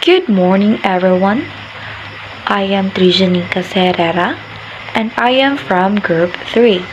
Good morning, everyone. I am Trijanika Herrera, and I am from Group 3.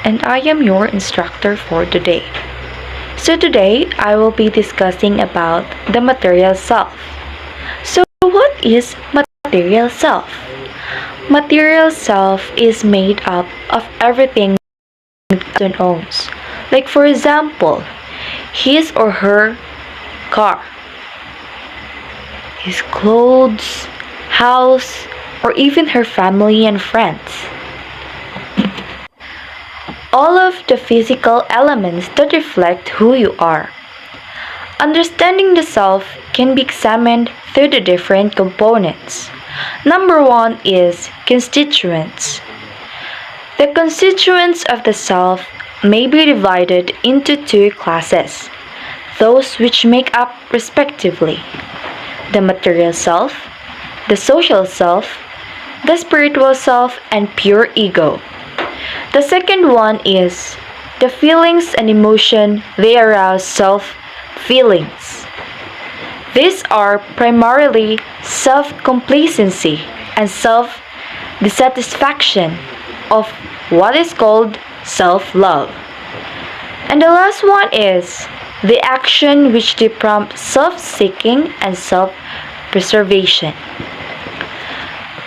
And I am your instructor for today. So today, I will be discussing about the material self. So what is material self? Material self is made up of everything a person owns. Like for example, his or her car, his clothes, house, or even her family and friends. All of the physical elements that reflect who you are. Understanding the self can be examined through the different components. Number one is constituents. The constituents of the self may be divided into two classes, those which make up respectively the material self, the social self, the spiritual self, and pure ego. The second one is the feelings and emotion they arouse self-feelings. These are primarily self-complacency and self-dissatisfaction of what is called self-love. And the last one is the action which they prompt self-seeking and self-preservation.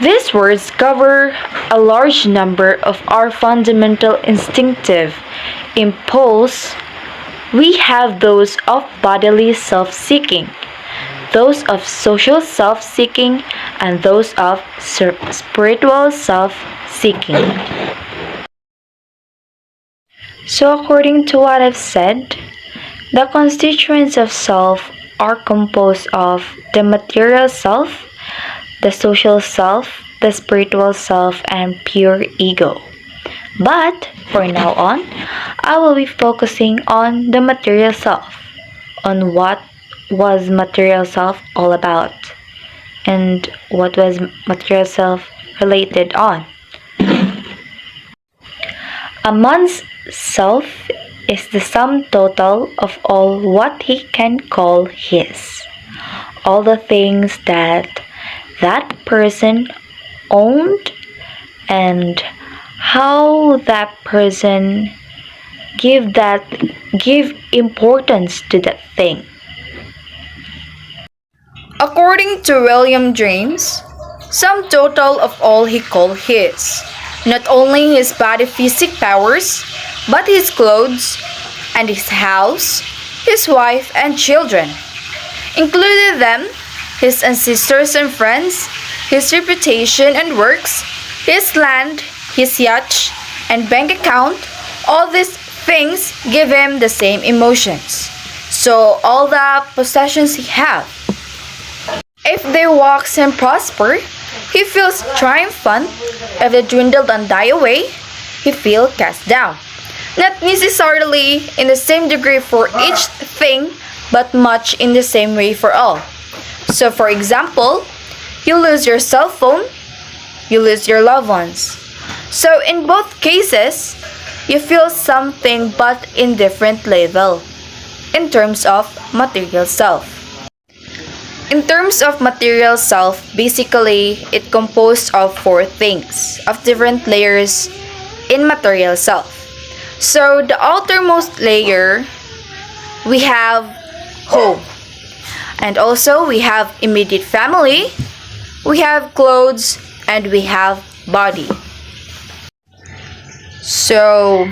These words cover a large number of our fundamental instinctive impulse. We have those of bodily self-seeking, those of social self-seeking, and those of spiritual self-seeking. So according to what I've said, the constituents of self are composed of the material self, the social self, the spiritual self, and pure ego. But for now on, I will be focusing on the material self, on what was material self all about, and what was material self related on. A man's self is the sum total of all what he can call his. All the things that person owned and how that person give importance to that thing. According to William James, sum total of all he called his, not only his body physic powers, but his clothes and his house, his wife and children, included them, his ancestors and friends, his reputation and works, his land, his yacht and bank account. All these things give him the same emotions. So all the possessions he have, if they wax and prosper, he feels triumphant. If they dwindle and die away, he feels cast down. Not necessarily in the same degree for each thing, but much in the same way for all. So for example, you lose your cell phone, you lose your loved ones. So in both cases, you feel something but in different level in terms of material self. In terms of material self, basically, it composed of four things, of different layers in material self. So, the outermost layer, we have home. And also, we have immediate family, we have clothes, and we have body. So,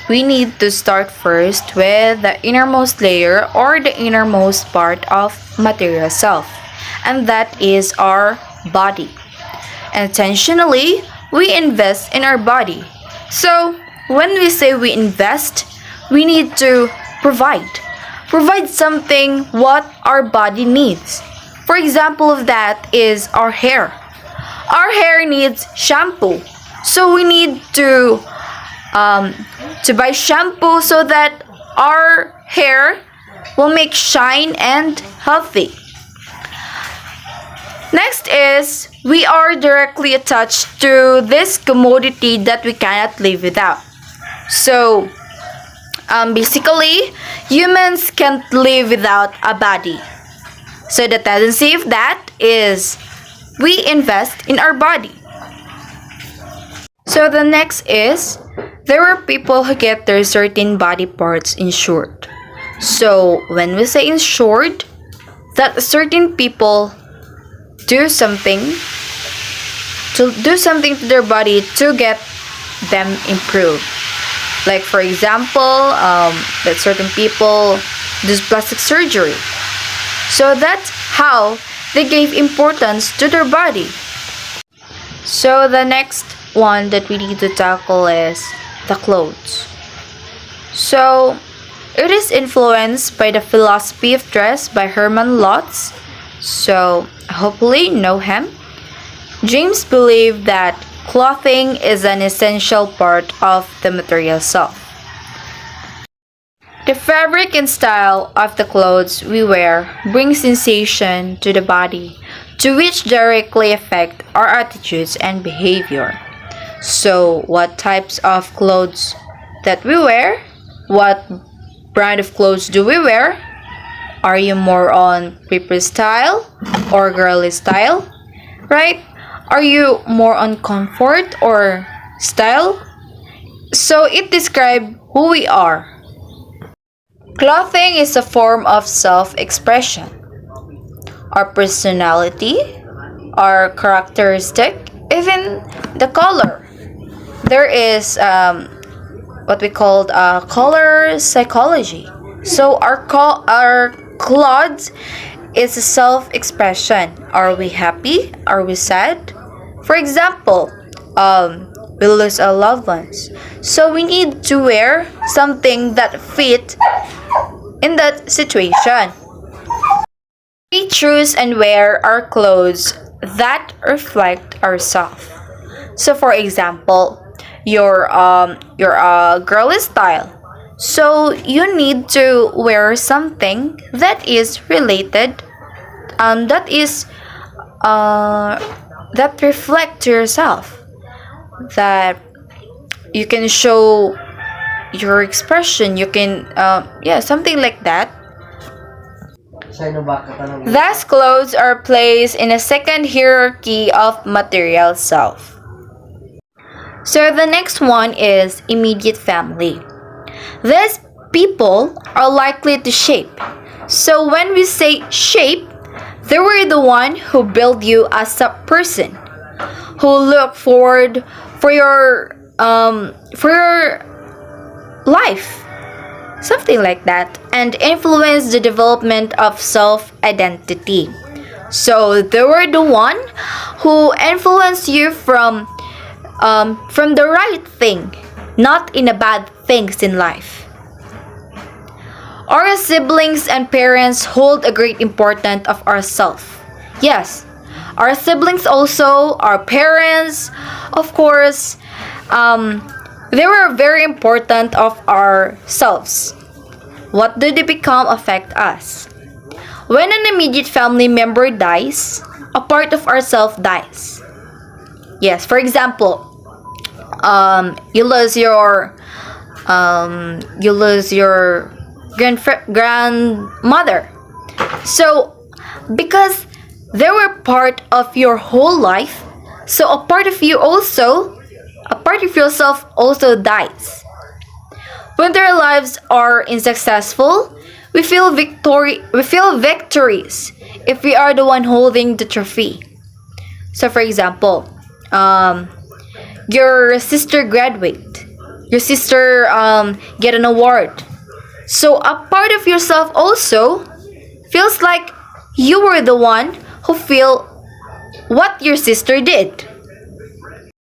we need to start first with the innermost layer or the innermost part of material self, and that is our body. Intentionally, we invest in our body. So, when we say we invest, we need to provide something what our body needs. For example of that is our hair. Our hair needs shampoo, so we need to buy shampoo so that our hair will make shine and healthy. Next is we are directly attached to this commodity that we cannot live without. So basically, humans can't live without a body. So the tendency of that is we invest in our body. So the next is there are people who get their certain body parts insured. So when we say insured, that certain people do something to their body to get them improved. Like for example, that certain people do plastic surgery. So that's how they gave importance to their body. So the next one that we need to tackle is the clothes. So it is influenced by the philosophy of dress by Herman Lotz. So hopefully you know him. James believed that clothing is an essential part of the material self. The fabric and style of the clothes we wear brings sensation to the body, to which directly affect our attitudes and behavior. So, what types of clothes that we wear? What brand of clothes do we wear? Are you more on preppy style or girly style? Right? Are you more on comfort or style? So, it describes who we are. Clothing is a form of self-expression. Our personality, our characteristic, even the color. There is what we call color psychology. So our clothes is a self-expression. Are we happy? Are we sad? For example, we lose our loved ones. So we need to wear something that fit in that situation. We choose and wear our clothes that reflect ourselves. So for example, your girly style. So you need to wear something that is related, that reflect to yourself, that you can show your expression. You can something like that. Thus, clothes are placed in a second hierarchy of material self. So the next one is immediate family. These people are likely to shape. So when we say shape, they were the one who build you as a person, who look forward for your life, something like that, and influence the development of self-identity. So they were the one who influenced you from the right thing, not in the bad things in life. Our siblings and parents hold a great importance of ourselves. Yes, our siblings also, our parents, of course, they were very important of ourselves. What do they become affect us? When an immediate family member dies, a part of ourself dies. Yes, for example, you lose your grandmother. So because they were part of your whole life, so a part of yourself also dies. When their lives are unsuccessful, we feel victories if we are the one holding the trophy. So for example, your sister graduate, your sister get an award. So a part of yourself also feels like you were the one who feel what your sister did.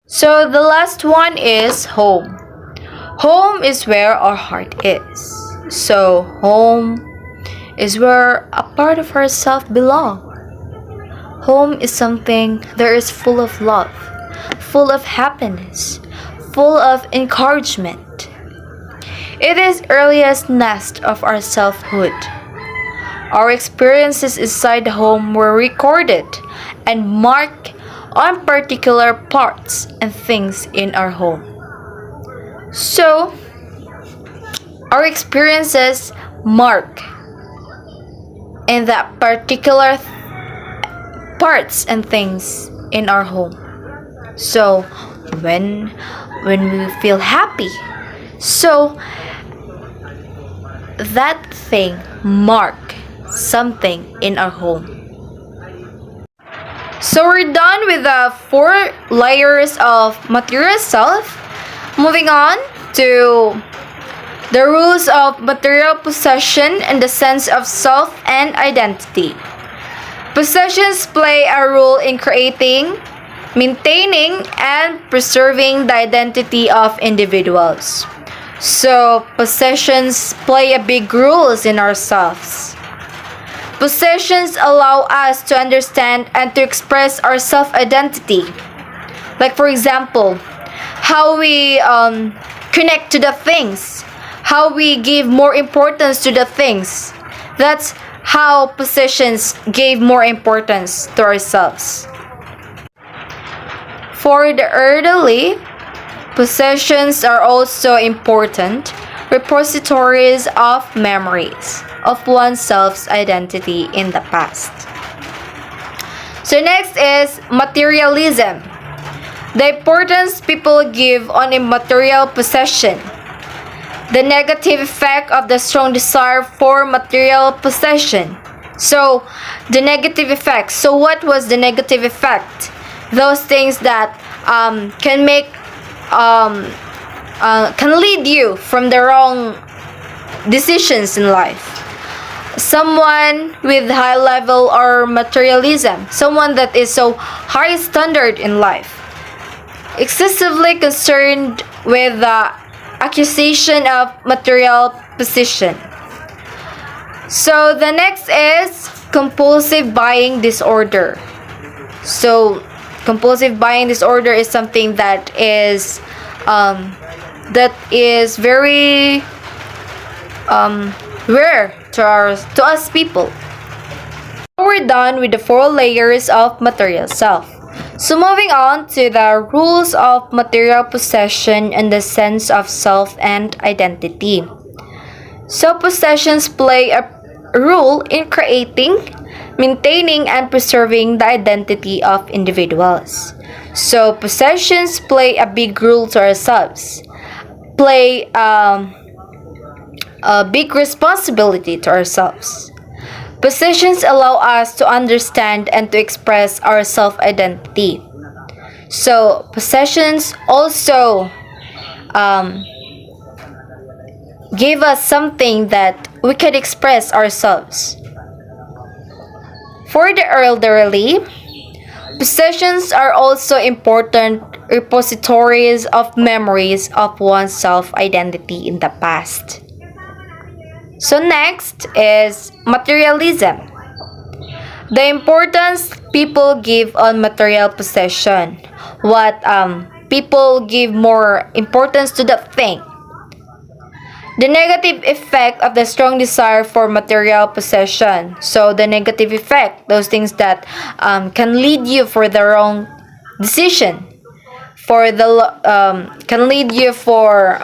So the last one is home. Home is where our heart is. So home is where a part of ourselves belong. Home is something that is full of love, full of happiness, full of encouragement. It is earliest nest of our selfhood. Our experiences inside the home were recorded and marked on particular parts and things in our home. So, our experiences mark in that particular parts and things in our home. So when we feel happy, so that thing mark something in our home. So we're done with the 4 layers of material self. Moving on to the rules of material possession and the sense of self and identity. Possessions play a role in creating, maintaining, and preserving the identity of individuals. So possessions play a big role in ourselves. Possessions allow us to understand and to express our self-identity. Like for example, how we connect to the things, how we give more importance to the things. That's how possessions gave more importance to ourselves. For the elderly, possessions are also important repositories of memories of oneself's identity in the past. So next is materialism. The importance people give on a material possession. The negative effect of the strong desire for material possession. So the negative effect. So what was the negative effect? Those things that can make can lead you from the wrong decisions in life. Someone with high level or materialism, someone that is so high standard in life, excessively concerned with the accusation of material possession. So the next is compulsive buying disorder. So compulsive buying disorder is something that is very rare to us people. We're done with the 4 layers of material self. So moving on to the rules of material possession and the sense of self and identity. So possessions play a role in creating, maintaining, and preserving the identity of individuals. So possessions play a big role to ourselves, play a big responsibility to ourselves. Possessions allow us to understand and to express our self-identity. So possessions also give us something that we can express ourselves. For the elderly, possessions are also important repositories of memories of one's self-identity in the past. So next is materialism. The importance people give on material possession. What people give more importance to the thing. The negative effect of the strong desire for material possession. So the negative effect, those things that can lead you for the wrong decision, can lead you for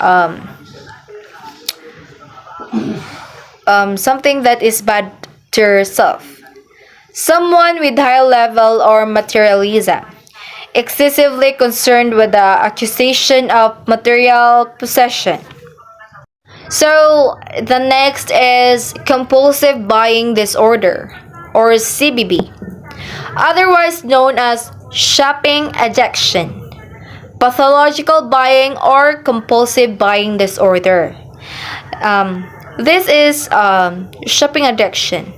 something that is bad to yourself. Someone with high level or materialism, excessively concerned with the accusation of material possession. So the next is compulsive buying disorder or CBD, otherwise known as shopping addiction, pathological buying or compulsive buying disorder. This is shopping addiction.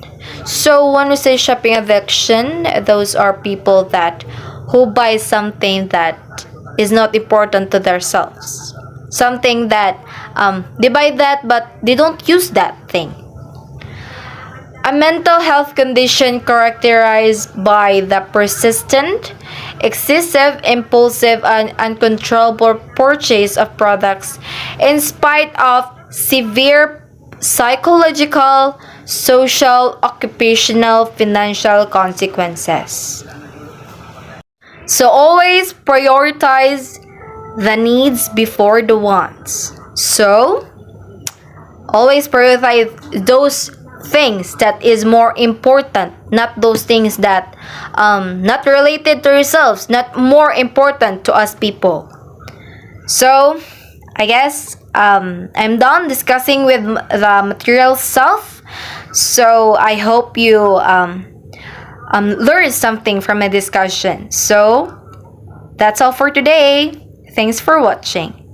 So when we say shopping addiction, those are people that who buy something that is not important to themselves. Something that they buy that but they don't use that thing. A mental health condition characterized by the persistent, excessive, impulsive, and uncontrollable purchase of products in spite of severe psychological, social, occupational, financial consequences. So always prioritize the needs before the wants. So always prioritize those things that is more important, not those things that not related to yourselves, not more important to us people. So I guess I'm done discussing with the material self. So I hope you learn something from my discussion. So that's all for today. Thanks for watching.